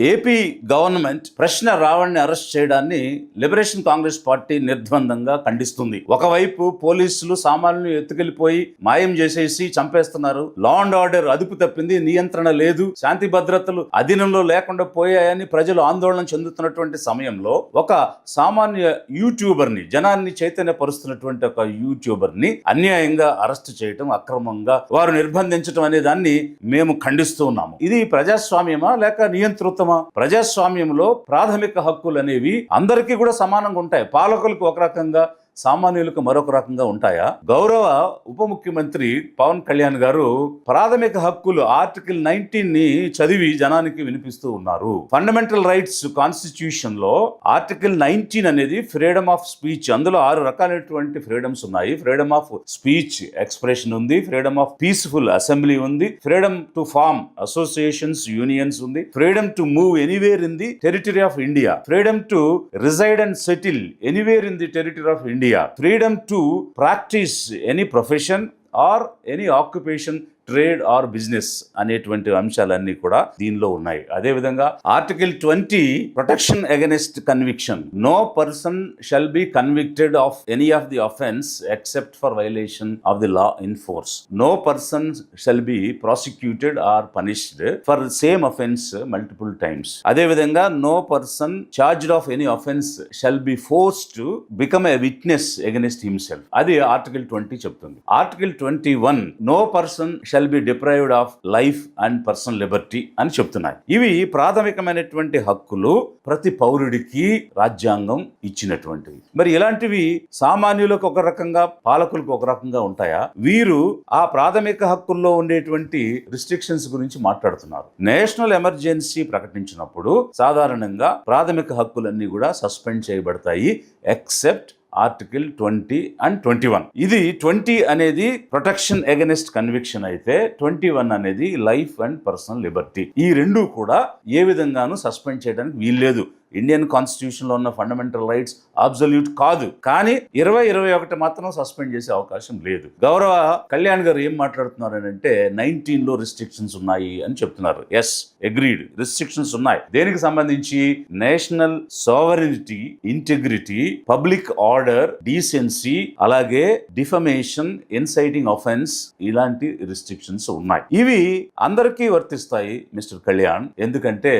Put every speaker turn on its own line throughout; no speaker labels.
AP government ప్రశ్న రావణ్ని arrest చేయడాన్ని liberation Congress party నిర్ద్వందంగా ఖండిస్తుంది. ఒకవైపు పోలీసులు సామాన్యులు ఎత్తుకెళ్లిపోయి మాయం చేసేసి చంపేస్తున్నారు. లా అండ్ ఆర్డర్ అదుపు తప్పింది, నియంత్రణ లేదు, శాంతి భద్రతలు అధీనంలో లేకుండా పోయాయని ప్రజలు ఆందోళన చెందుతున్నటువంటి సమయంలో ఒక సామాన్య యూట్యూబర్ ని, జనాన్ని చైతన్యపరుస్తున్నటువంటి ఒక యూట్యూబర్ ని అన్యాయంగా అరెస్ట్ చేయటం, అక్రమంగా వారు నిర్బంధించడం అనే దాన్ని మేము ఖండిస్తూ ఉన్నాము. ఇది ప్రజాస్వామ్యమా లేక నియంతృత్వమా? ప్రజాస్వామ్యంలో ప్రాథమిక హక్కులు అనేవి అందరికీ కూడా సమానంగా ఉంటాయి. పాలకులకు ఒక రకంగా, సామాన్యులకు మరొక రకంగా ఉంటాయా? గౌరవ ఉప ముఖ్యమంత్రి పవన్ కళ్యాణ్ గారు ప్రాథమిక హక్కులు ఆర్టికల్ 19 ని చదివి జనానికి వినిపిస్తూ ఉన్నారు. ఫండమెంటల్ రైట్స్ కాన్స్టిట్యూషన్ లో ఆర్టికల్ 19 అనేది ఫ్రీడమ్ ఆఫ్ స్పీచ్. అందులో 6 రకాలైనటువంటి ఫ్రీడమ్స్ ఉన్నాయి. ఫ్రీడమ్ ఆఫ్ స్పీచ్ ఎక్స్ప్రెషన్ ఉంది, ఫ్రీడమ్ ఆఫ్ పీస్ఫుల్ అసెంబ్లీ ఉంది, freedom to form associations unions ఉంది, freedom to move anywhere in the territory of India, freedom to reside and settle anywhere in the territory of India, freedom to practice any profession or any occupation, trade or business అనేటువంటి అంశాలన్నీ కూడా దీనిలో ఉన్నాయి. అదేవిధంగా article 20 protection against conviction. No person shall be convicted of any of the offence except for violation of the law in force. No person shall be prosecuted or punished for same offence multiple times. అదేవిధంగా no person charged of any offence shall be forced to become a witness against himself. అది article 20 చెప్తుంది. Article 21 no person shall be deprived of life and personal liberty అని చెప్తున్నాయి. ఇవి ప్రాథమికమైనటువంటి హక్కులు, ప్రతి పౌరుడికి రాజ్యాంగం ఇచ్చినటువంటివి. మరి ఇలాంటివి సామాన్యులకు ఒక రకంగా, పాలకులకు ఒక రకంగా ఉంటాయా? వీరు ఆ ప్రాథమిక హక్కుల్లో ఉండేటువంటి రిస్ట్రిక్షన్స్ గురించి మాట్లాడుతున్నారు. నేషనల్ ఎమర్జెన్సీ ప్రకటించినప్పుడు సాధారణంగా ప్రాథమిక హక్కులన్నీ కూడా సస్పెండ్ చేయబడతాయి ఎక్సెప్ట్ ఆర్టికల్ 20 అండ్ 21. ఇది 20 అనేది ప్రొటెక్షన్ అగైనెస్ట్ కన్విక్షన్ అయితే 21 అనేది లైఫ్ అండ్ పర్సనల్ లిబర్టీ. ఈ రెండు కూడా ఏ విధంగానూ సస్పెండ్ చేయడానికి వీల్లేదు. ఇండియన్ కాన్స్టిట్యూషన్ లో ఉన్న ఫండమెంటల్ రైట్స్ అబ్సల్యూట్ కాదు, కానీ 20-21 మాత్రం సస్పెండ్ చేసే అవకాశం లేదు. గౌరవ కళ్యాణ్ గారు ఏం మాట్లాడుతున్నారు అంటే 19 లో రిస్ట్రిక్షన్స్ ఉన్నాయి అని చెప్తున్నారు. ఎస్, అగ్రీడ్, రిస్ట్రిక్షన్స్ ఉన్నాయి. దేనికి సంబంధించి? National sovereignty, integrity, public order, decency, అలాగే డిఫమేషన్, ఇన్సైటింగ్ ఆఫెన్స్, ఇలాంటి రిస్ట్రిక్షన్స్ ఉన్నాయి. ఇవి అందరికీ వర్తిస్తాయి మిస్టర్ కళ్యాణ్. ఎందుకంటే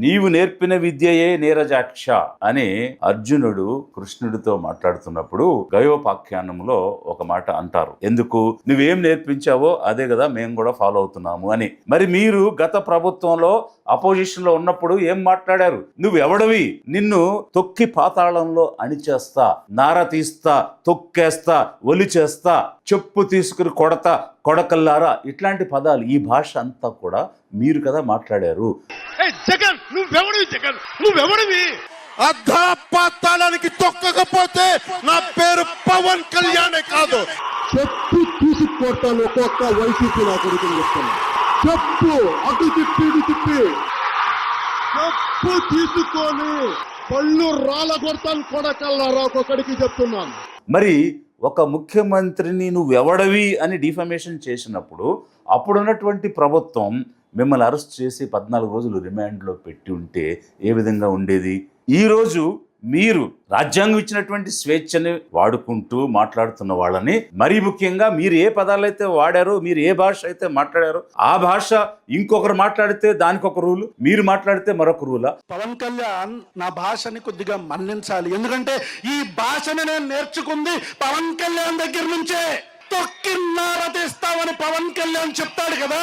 నీవు నేర్పిన విద్యయే నీరజాక్ష అని అర్జునుడు కృష్ణుడితో మాట్లాడుతున్నప్పుడు గయోపాఖ్యానంలో ఒక మాట అంటారు. ఎందుకు? నువ్వేం నేర్పించావో అదే కదా మేము కూడా ఫాలో అవుతున్నాము అని. మరి మీరు గత ప్రభుత్వంలో అపోజిషన్ లో ఉన్నప్పుడు ఏం మాట్లాడారు? నువ్వెవడవి? నిన్ను తొక్కి పాతాళంలో అణిచేస్తా, నార తీస్తా, తొక్కేస్తా, ఒలి చేస్తా, చెప్పు తీసుకుని కొడతా, కొడకల్లారా, ఇట్లాంటి పదాలు, ఈ భాష అంతా కూడా మీరు కదా మాట్లాడారు.
జగన్ నువ్వెవడివి? జగన్ నువ్వెవడివి? అర్ధపాతాళానికి తొక్కకపోతే నా పేరు పవన్ కళ్యాణే కాదు.
చెప్పు తీసుకొడతాను ఒక్కొక్క వైసీపీ నా కొడుకుని చెప్తాను. చెప్పు అటు తిప్పి ఇటు తిప్పి చెప్పు తీసుకొని పళ్ళు రాలగొడతాను కొడకల్లారా ఒక్కొక్కడికి చెప్తున్నాను.
మరి ఒక ముఖ్యమంత్రిని నువ్వెవడవి అని డిఫమేషన్ చేసినప్పుడు అప్పుడున్నటువంటి ప్రభుత్వం మిమ్మల్ని అరెస్ట్ చేసి 14 రోజులు రిమాండ్లో పెట్టి ఉంటే ఏ విధంగా ఉండేది? ఈరోజు మీరు రాజ్యాంగం ఇచ్చినటువంటి స్వేచ్ఛని వాడుకుంటూ మాట్లాడుతున్న వాళ్ళని, మరీ ముఖ్యంగా మీరు ఏ పదాలైతే వాడారో, మీరు ఏ భాష అయితే మాట్లాడారో ఆ భాష ఇంకొకరు మాట్లాడితే దానికి ఒక రూలు, మీరు మాట్లాడితే మరొక రూలా?
పవన్ కళ్యాణ్ నా భాషని కొద్దిగా మన్నించాలి. ఎందుకంటే ఈ భాషని నేను నేర్చుకుంది పవన్ కళ్యాణ్ దగ్గర నుంచే. తొక్కిన్నారతిస్తామని పవన్ కళ్యాణ్ చెప్తాడు కదా,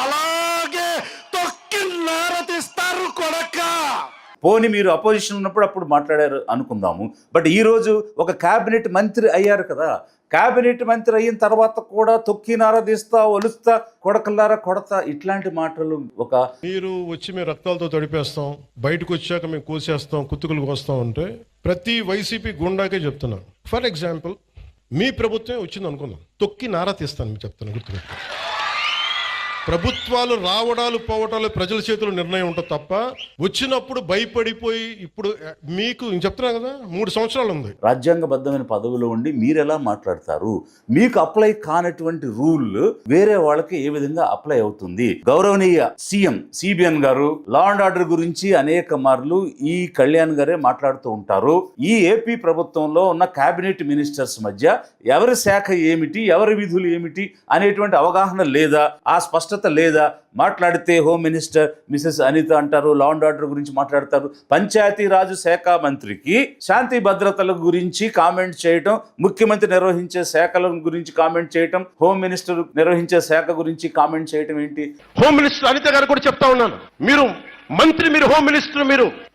అలాగే తొక్కిన్నారతిస్తారు కొడక.
పోనీ మీరు అపోజిషన్ ఉన్నప్పుడు అప్పుడు మాట్లాడారు అనుకుందాము. బట్ ఈ రోజు ఒక కేబినెట్ మంత్రి అయ్యారు కదా, కేబినెట్ మంత్రి అయిన తర్వాత కూడా తొక్కి నారదీస్తా, ఒలుస్తా, కొడకల్లారా కొడతా, ఇట్లాంటి మాటలు. ఒక
మీరు వచ్చి మేము రక్తాలతో తడిపేస్తాం, బయటకు వచ్చాక మేము కోసేస్తాం, కుత్తుకులు కోస్తాం అంటే ప్రతి వైసీపీ గుండాకే చెప్తున్నాను. ఫర్ ఎగ్జాంపుల్, మీ ప్రభుత్వం వచ్చింది అనుకుందాం, తొక్కి నారా తీస్తాను మీకు చెప్తాను, గుర్తుపెట్టు. ప్రభుత్వాలు రావడాలు పోవటాలు ప్రజల చేతిలో నిర్ణయం ఉంటుంది తప్ప వచ్చినప్పుడు భయపడిపోయి ఇప్పుడు మీకు చెప్తున్నా కదా 3 సంవత్సరాలు ఉంది.
రాజ్యాంగబద్ధమైన పదవిలో ఉండి మీరు ఎలా మాట్లాడతారు? మీకు అప్లై కానటువంటి రూల్ వేరే వాళ్ళకి ఏ విధంగా అప్లై అవుతుంది? గౌరవనీయ సీఎం సిబిఎన్ గారు లా అండ్ ఆర్డర్ గురించి అనేక మార్లు ఈ కళ్యాణ్ గారే మాట్లాడుతూ ఉంటారు. ఈ ఏపీ ప్రభుత్వంలో ఉన్న కేబినెట్ మినిస్టర్స్ మధ్య ఎవరి శాఖ ఏమిటి, ఎవరి విధులు ఏమిటి అనేటువంటి అవగాహన లేదా, ఆ స్పష్టత లేదా? మాట్లాడితే హోమ్ మినిస్టర్ మిసెస్ అనిత అంటారు, లా అండ్ ఆర్డర్ గురించి మాట్లాడతారు. పంచాయతీరాజ్ శాఖ మంత్రికి శాంతి భద్రతల గురించి కామెంట్ చేయటం, ముఖ్యమంత్రి నిర్వహించే శాఖల గురించి కామెంట్ చేయటం, హోమ్ మినిస్టర్ నిర్వహించే శాఖ గురించి కామెంట్ చేయటం ఏంటి?
హోమ్ మినిస్టర్ అనిత గారు కూడా చెప్తా ఉన్నాను, మీరు మంత్రి, మీరు హోమ్ మినిస్టర్,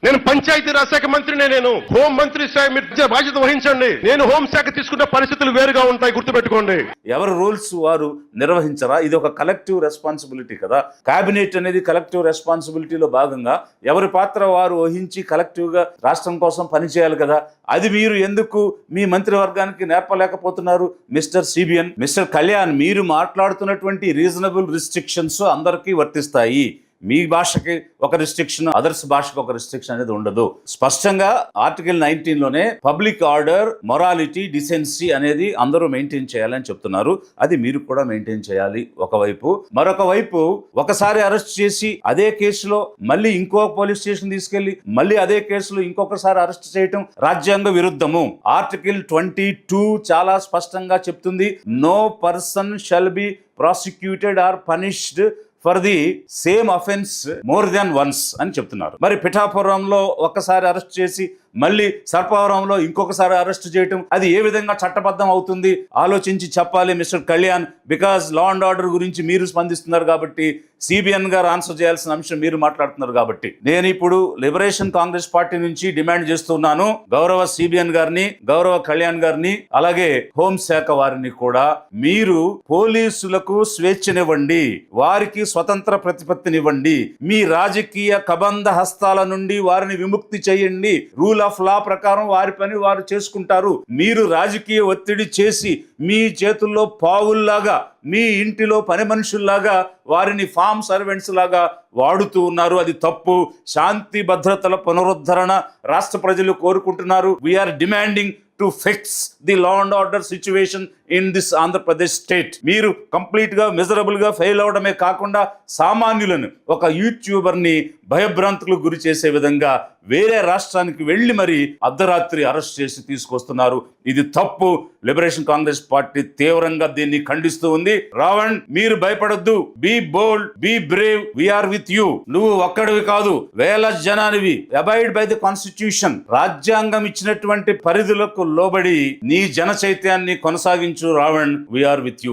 నేను పంచాయతీరాజ్ శాఖ మంత్రినే, నేను హోం మంత్రి మీరు బాధ్యత వహించండి. నేను హోం శాఖ తీసుకున్న పరిస్థితులు వేరుగా ఉంటాయి, గుర్తుపెట్టుకోండి.
ఎవరు రూల్స్ వారు నిర్వహించరా? ఇది ఒక కలెక్టివ్ రెస్పాన్సిబిలిటీ కదా. కేబినెట్ అనేది కలెక్టివ్ రెస్పాన్సిబిలిటీలో భాగంగా ఎవరి పాత్ర వారు వహించి కలెక్టివ్ గా రాష్ట్రం కోసం పనిచేయాలి కదా. అది మీరు ఎందుకు మీ మంత్రివర్గానికి నేర్పలేకపోతున్నారు? మిస్టర్ సిబిఎన్, మిస్టర్ కళ్యాణ్, మీరు మాట్లాడుతున్నటువంటి రీజనబుల్ రిస్ట్రిక్షన్స్ అందరికీ వర్తిస్తాయి. మీ భాషకి ఒక రిస్ట్రిక్షన్, అదర్స్ భాషకి ఒక రిస్ట్రిక్షన్ అనేది ఉండదు. స్పష్టంగా ఆర్టికల్ 19లోనే పబ్లిక్ ఆర్డర్, మొరాలిటీ, డిసెన్సీ అనేది అందరూ మెయింటైన్ చేయాలని చెప్తున్నారు. అది మీరు కూడా మెయింటైన్ చేయాలి ఒకవైపు. మరొక వైపు ఒకసారి అరెస్ట్ చేసి అదే కేసులో మళ్ళీ ఇంకో పోలీస్ స్టేషన్ తీసుకెళ్లి మళ్ళీ అదే కేసులో ఇంకొకసారి అరెస్ట్ చేయటం రాజ్యాంగ విరుద్ధము. ఆర్టికల్ 22 చాలా స్పష్టంగా చెప్తుంది, no person shall be prosecuted or punished for the same offence more than once అని చెప్తున్నారు. మరి పిఠాపురంలో ఒక్కసారి అరెస్ట్ చేసి మళ్ళీ సర్పవరంలో ఇంకొకసారి అరెస్ట్ చేయటం అది ఏ విధంగా చట్టబద్ధం అవుతుంది? ఆలోచించి చెప్పాలి mister Kalyan. Because law and order గురించి మీరు స్పందిస్తున్నారు కాబట్టి, సిబిఎన్ గారు ఆన్సర్ చేయాల్సిన అంశం మీరు మాట్లాడుతున్నారు కాబట్టి, నేను ఇప్పుడు లిబరేషన్ కాంగ్రెస్ పార్టీ నుంచి డిమాండ్ చేస్తున్నాను, గౌరవ సిబిఎన్ గారిని, గౌరవ కళ్యాణ్ గారిని, అలాగే హోంశాఖ వారిని కూడా, మీరు పోలీసులకు స్వేచ్ఛనివ్వండి, వారికి స్వతంత్ర ప్రతిపత్తినివ్వండి, మీ రాజకీయ కబంధ హస్తాల నుండి వారిని విముక్తి చేయండి. రూల్ ఆఫ్ లా ప్రకారం వారి పని వారు చేసుకుంటారు. మీరు రాజకీయ ఒత్తిడి చేసి మీ చేతుల్లో పావుల్లాగా, మీ ఇంటిలో పని మనుషుల్లాగా వారిని ఫామ్ సర్వెంట్స్ లాగా వాడుతూ ఉన్నారు. అది తప్పు. శాంతి భద్రతల పునరుద్ధరణ రాష్ట్ర ప్రజలు కోరుకుంటున్నారు. We are demanding to fix the law and order situation in this Andhra Pradesh state. మీరు కంప్లీట్ గా మిజరబుల్ గా ఫెయిల్ అవడమే కాకుండా సామాన్యులను, ఒక యూట్యూబర్ని భయభ్రాంతులకు గురి చేసే విధంగా వేరే రాష్ట్రానికి వెళ్లి మరి అర్ధరాత్రి అరెస్ట్ చేసి తీసుకొస్తున్నారు. ఇది తప్పు. లిబరేషన్ కాంగ్రెస్ పార్టీ తీవ్రంగా దీన్ని ఖండిస్తూ ఉంది. రావణ్, మీరు భయపడొద్దు. Be bold, be brave, we're with you. నువ్వు ఒక్కడివి కాదు, వేల జనానివి. Abide by the constitution. రాజ్యాంగం ఇచ్చినటువంటి పరిధులకు లోబడి నీ జన చైత్యాన్ని కొనసాగించు రావణ్. We're with you.